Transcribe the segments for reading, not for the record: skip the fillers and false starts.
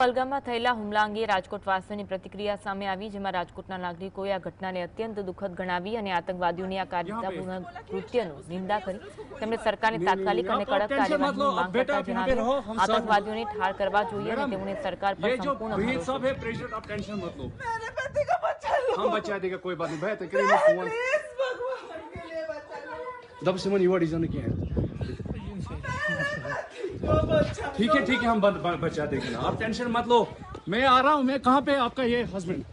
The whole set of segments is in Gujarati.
પહલગામમાં થયેલા હુમલા અંગે રાજકોટવાસીઓની પ્રતિક્રિયા સામે આવી, જેમાં રાજકોટના નાગરિકોએ આ ઘટનાને અત્યંત દુઃખદ ગણાવી અને આતંકવાદીઓની આ કાયરતાપૂર્ણ કૃત્યની નિંદા કરી. તેમણે સરકારની તાત્કાલિક અને કડક કાર્યવાહીની માંગ કરતા જણાવ્યું, આતંકવાદીઓને ઠાર કરવા જોઈએ અને તેમને સરકાર પર સંપૂર્ણ ભરોસો છે. हम बचा देगा, कोई बात नहीं भाई, तकरीबन फोन दब से मन युवा डिजाइन किया है। ठीक है हम बचा देंगे ना, आप टेंशन मत लो, मैं आ रहा हूँ। मैं कहाँ पे आपका ये हस्बैंड?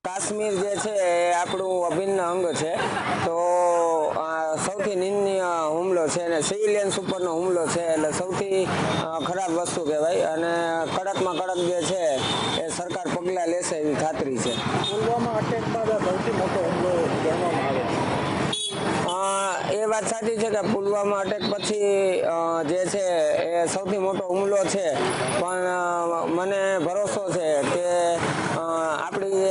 કાશ્મીર જે છે એ આપણું અભિન્ન અંગ છે, તો સૌથી નિંદનીય હુમલો છે અને સિવિલિયન્સ ઉપરનો હુમલો છે, એટલે સૌથી ખરાબ વસ્તુ કહેવાય અને કડકમાં કડક જે છે એ સરકાર પગલાં લેશે એવી ખાતરી છે. પુલવામા અટેક બાદ સૌથી મોટો હુમલો ગણવામાં આવે એ વાત સાચી છે કે પુલવામા અટેક પછી જે છે એ સૌથી મોટો હુમલો છે, પણ મને ભરોસો છે કે આપણી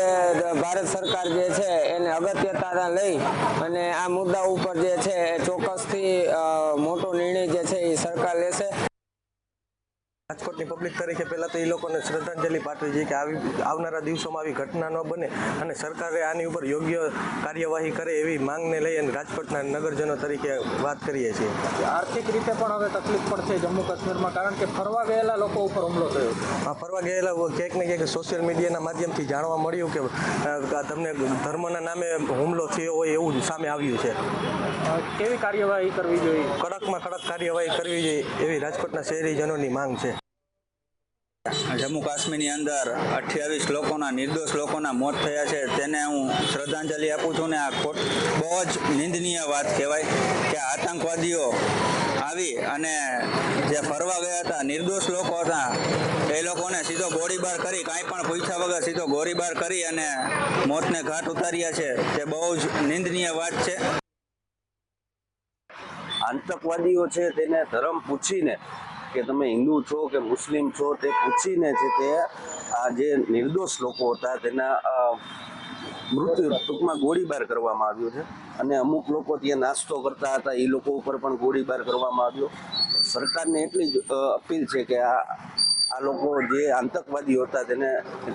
જે ભારત સરકાર જે છે એને અગત્યતા લઈ અને આ મુદ્દા ઉપર જે છે એ ચોક્કસથી મોટો નિર્ણય જે છે એ સરકાર લેશે. રાજકોટની પબ્લિક તરીકે પહેલાં તો એ લોકોને શ્રદ્ધાંજલિ પાઠવી છે કે આવનારા દિવસોમાં આવી ઘટના ન બને અને સરકારે આની ઉપર યોગ્ય કાર્યવાહી કરે એવી માંગને લઈ અને રાજકોટના નગરજનો તરીકે વાત કરીએ છીએ. આર્થિક રીતે પણ હવે તકલીફ પડશે જમ્મુ કાશ્મીરમાં, કારણ કે ફરવા ગયેલા લોકો ઉપર હુમલો થયો. આ ફરવા ગયેલા ક્યાંક ને ક્યાંક સોશિયલ મીડિયાના માધ્યમથી જાણવા મળ્યું કે તમને ધર્મના નામે હુમલો થયો હોય એવું સામે આવ્યું છે. કેવી કાર્યવાહી કરવી જોઈએ? કડકમાં કડક કાર્યવાહી કરવી જોઈએ એવી રાજકોટના શહેરીજનોની માંગ છે. જમ્મુ કાશ્મીરની અંદર 28 લોકોના નિર્દોષ લોકોના મોત થયા છે, તેને હું શ્રદ્ધાંજલિ આપું છું ને આ બહુ જ નિંદનીય વાત કહેવાય કે આતંકવાદીઓ આવી અને જે ફરવા ગયા હતા નિર્દોષ લોકો હતા એ લોકોને સીધો ગોળીબાર કરી, કાંઈ પણ પૂછ્યા વગર સીધો ગોળીબાર કરી અને મોતને ઘાટ ઉતાર્યા છે. તે બહુ જ નિંદનીય વાત છે. આતંકવાદીઓ છે તેને ધર્મ પૂછીને કે તમે હિન્દુ છો કે મુસ્લિમ છો તે પૂછીને છે તે આ જે નિર્દોષ લોકો હતા તેના મૃત્યુ ટૂંકમાં ગોળીબાર કરવામાં આવ્યો છે અને અમુક લોકો ત્યાં નાસ્તો કરતા હતા એ લોકો ઉપર પણ ગોળીબાર કરવામાં આવ્યો. સરકારને એટલી જ અપીલ છે કે આ લોકો જે આતંકવાદીઓ હતા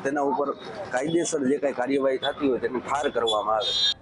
તેના ઉપર કાયદેસર જે કાંઈ કાર્યવાહી થતી હોય તેને ઠાર કરવામાં આવે.